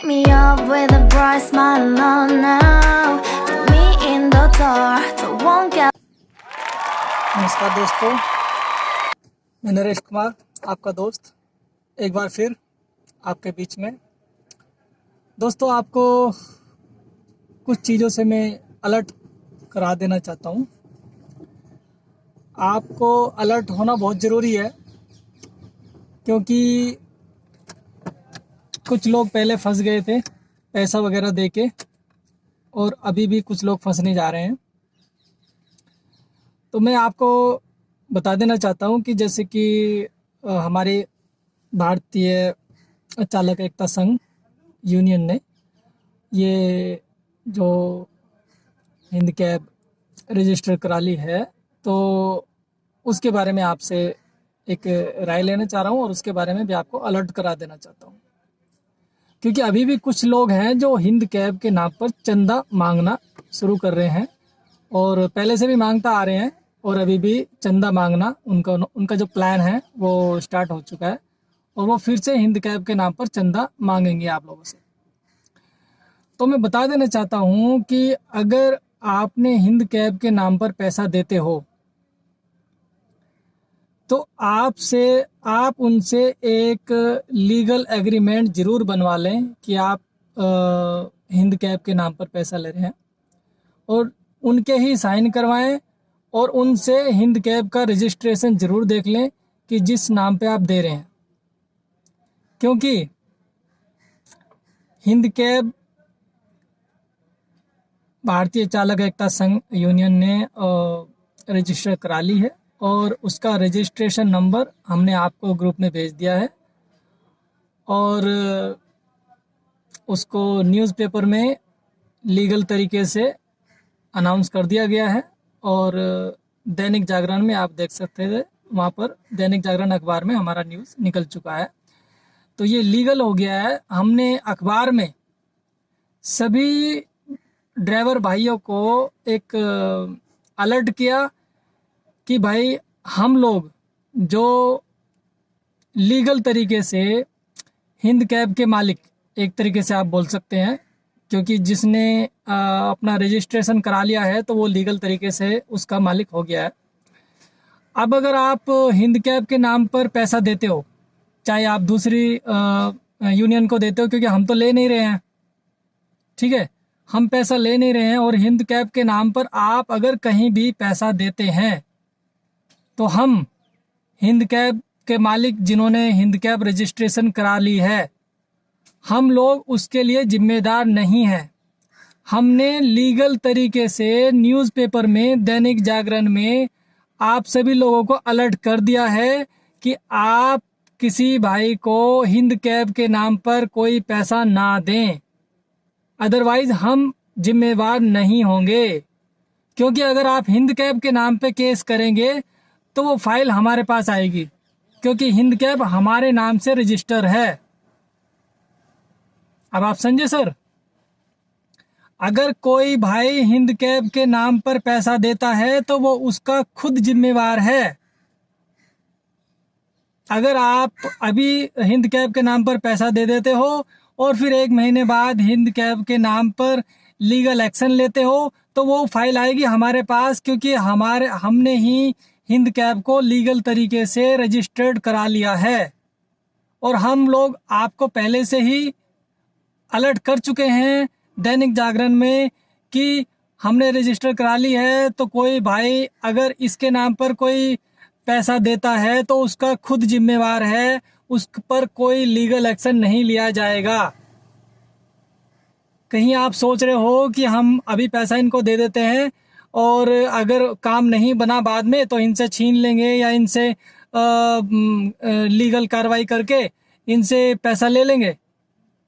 Wake me up with a bright smile on now. Put me in the dark to won't get. नमस्कार दोस्तों, मैं नरेश कुमार, आपका दोस्त, एक बार फिर आपके बीच में। दोस्तों, आपको कुछ चीज़ों से मैं अलर्ट करा देना चाहता हूँ। आपको अलर्ट होना बहुत ज़रूरी है, क्योंकि कुछ लोग पहले फंस गए थे पैसा वगैरह दे के, और अभी भी कुछ लोग फंसने जा रहे हैं। तो मैं आपको बता देना चाहता हूँ कि जैसे कि हमारे भारतीय चालक एकता संघ यूनियन ने ये जो हिंद कैब रजिस्टर करा ली है, तो उसके बारे में आपसे एक राय लेना चाह रहा हूँ, और उसके बारे में भी आपको अलर्ट करा देना चाहता हूँ। क्योंकि अभी भी कुछ लोग हैं जो हिंद कैब के नाम पर चंदा मांगना शुरू कर रहे हैं, और पहले से भी मांगता आ रहे हैं, और अभी भी चंदा मांगना उनका जो प्लान है वो स्टार्ट हो चुका है, और वो फिर से हिंद कैब के नाम पर चंदा मांगेंगे आप लोगों से। तो मैं बता देना चाहता हूँ कि अगर आपने हिंद कैब के नाम पर पैसा देते हो, तो आप उनसे एक लीगल एग्रीमेंट ज़रूर बनवा लें कि आप हिंद कैब के नाम पर पैसा ले रहे हैं, और उनके ही साइन करवाएं, और उनसे हिंद कैब का रजिस्ट्रेशन ज़रूर देख लें कि जिस नाम पे आप दे रहे हैं। क्योंकि हिंद कैब भारतीय चालक एकता संघ यूनियन ने रजिस्टर करा ली है, और उसका रजिस्ट्रेशन नंबर हमने आपको ग्रुप में भेज दिया है, और उसको न्यूज़पेपर में लीगल तरीके से अनाउंस कर दिया गया है। और दैनिक जागरण में आप देख सकते थे, वहाँ पर दैनिक जागरण अखबार में हमारा न्यूज़ निकल चुका है। तो ये लीगल हो गया है। हमने अखबार में सभी ड्राइवर भाइयों को एक अलर्ट किया कि भाई, हम लोग जो लीगल तरीके से हिंद कैब के मालिक, एक तरीके से आप बोल सकते हैं, क्योंकि जिसने अपना रजिस्ट्रेशन करा लिया है तो वो लीगल तरीके से उसका मालिक हो गया है। अब अगर आप हिंद कैब के नाम पर पैसा देते हो, चाहे आप दूसरी यूनियन को देते हो, क्योंकि हम तो ले नहीं रहे हैं, ठीक है, हम पैसा ले नहीं रहे हैं, और हिंद कैब के नाम पर आप अगर कहीं भी पैसा देते हैं तो हम हिंद कैब के मालिक जिन्होंने हिंद कैब रजिस्ट्रेशन करा ली है, हम लोग उसके लिए जिम्मेदार नहीं हैं। हमने लीगल तरीके से न्यूज़पेपर में, दैनिक जागरण में आप सभी लोगों को अलर्ट कर दिया है कि आप किसी भाई को हिंद कैब के नाम पर कोई पैसा ना दें, अदरवाइज हम जिम्मेवार नहीं होंगे। क्योंकि अगर आप हिंद कैब के नाम पे केस करेंगे तो वो फाइल हमारे पास आएगी, क्योंकि हिंद कैब हमारे नाम से रजिस्टर है। अब आप समझे सर? अगर कोई भाई हिंद कैब के नाम पर पैसा देता है तो वो उसका खुद जिम्मेवार है। अगर आप अभी हिंद कैब के नाम पर पैसा दे देते हो और फिर 1 महीने बाद हिंद कैब के नाम पर लीगल एक्शन लेते हो, तो वो फाइल आएगी हमारे पास, क्योंकि हमने ही हिंद कैब को लीगल तरीके से रजिस्टर्ड करा लिया है, और हम लोग आपको पहले से ही अलर्ट कर चुके हैं दैनिक जागरण में कि हमने रजिस्टर करा ली है। तो कोई भाई अगर इसके नाम पर कोई पैसा देता है तो उसका खुद जिम्मेवार है, उस पर कोई लीगल एक्शन नहीं लिया जाएगा। कहीं आप सोच रहे हो कि हम अभी पैसा इनको दे देते हैं और अगर काम नहीं बना बाद में तो इनसे छीन लेंगे, या इनसे लीगल कार्रवाई करके इनसे पैसा ले लेंगे,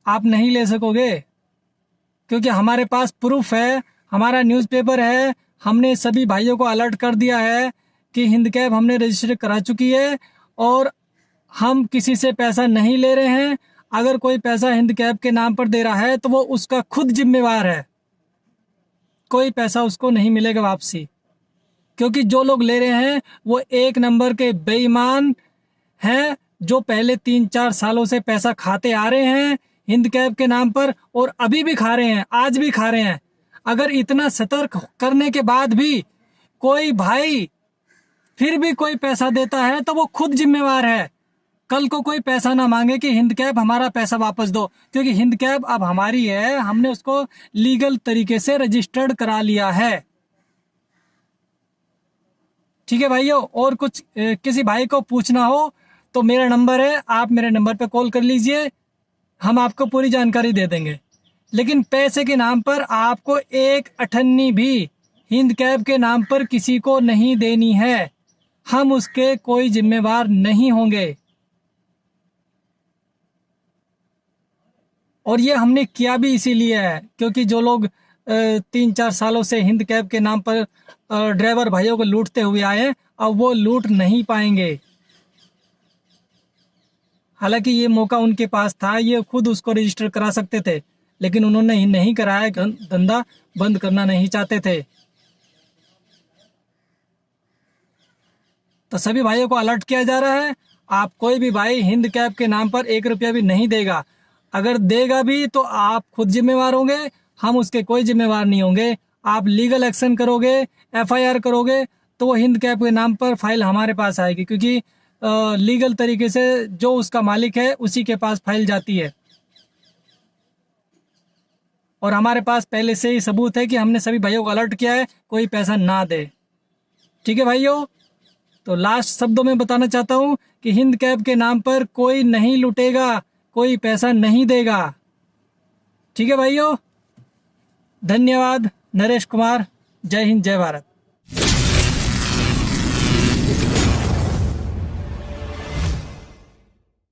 आप नहीं ले सकोगे। क्योंकि हमारे पास प्रूफ है, हमारा न्यूज़पेपर है, हमने सभी भाइयों को अलर्ट कर दिया है कि हिंद कैब हमने रजिस्टर करा चुकी है, और हम किसी से पैसा नहीं ले रहे हैं। अगर कोई पैसा हिंद कैब के नाम पर दे रहा है तो वो उसका खुद जिम्मेवार है, कोई पैसा उसको नहीं मिलेगा वापसी। क्योंकि जो लोग ले रहे हैं वो 1 नंबर के बेईमान हैं, जो पहले 3-4 सालों से पैसा खाते आ रहे हैं, हिंद कैब के नाम पर, और अभी भी खा रहे हैं, आज भी खा रहे हैं। अगर इतना सतर्क करने के बाद भी कोई भाई फिर भी कोई पैसा देता है तो वो खुद जिम्मेवार है। कल को कोई पैसा ना मांगे कि हिंद कैब हमारा पैसा वापस दो, क्योंकि हिंद कैब अब हमारी है, हमने उसको लीगल तरीके से रजिस्टर्ड करा लिया है। ठीक है भाइयों, और कुछ किसी भाई को पूछना हो तो मेरा नंबर है, आप मेरे नंबर पे कॉल कर लीजिए, हम आपको पूरी जानकारी दे देंगे। लेकिन पैसे के नाम पर आपको एक अठन्नी भी हिंद कैब के नाम पर किसी को नहीं देनी है, हम उसके कोई जिम्मेवार नहीं होंगे। और ये हमने किया भी इसीलिए है क्योंकि जो लोग 3-4 सालों से हिंद कैब के नाम पर ड्राइवर भाइयों को लूटते हुए आए हैं, अब वो लूट नहीं पाएंगे। हालांकि ये मौका उनके पास था, ये खुद उसको रजिस्टर करा सकते थे, लेकिन उन्होंने नहीं कराया, धंधा बंद करना नहीं चाहते थे। तो सभी भाइयों को अलर्ट किया जा रहा है, आप कोई भी भाई हिंद कैब के नाम पर 1 रुपया भी नहीं देगा। अगर देगा भी तो आप खुद जिम्मेवार होंगे, हम उसके कोई जिम्मेवार नहीं होंगे। आप लीगल एक्शन करोगे, FIR करोगे तो वो हिंद कैब के नाम पर फाइल हमारे पास आएगी, क्योंकि लीगल तरीके से जो उसका मालिक है उसी के पास फाइल जाती है। और हमारे पास पहले से ही सबूत है कि हमने सभी भाइयों को अलर्ट किया है, कोई पैसा ना दे। ठीक है भाइयों, तो लास्ट शब्दों में बताना चाहता हूँ कि हिंद कैब के नाम पर कोई नहीं लूटेगा, कोई पैसा नहीं देगा। ठीक है भाइयों, धन्यवाद। नरेश कुमार, जय हिंद, जय भारत।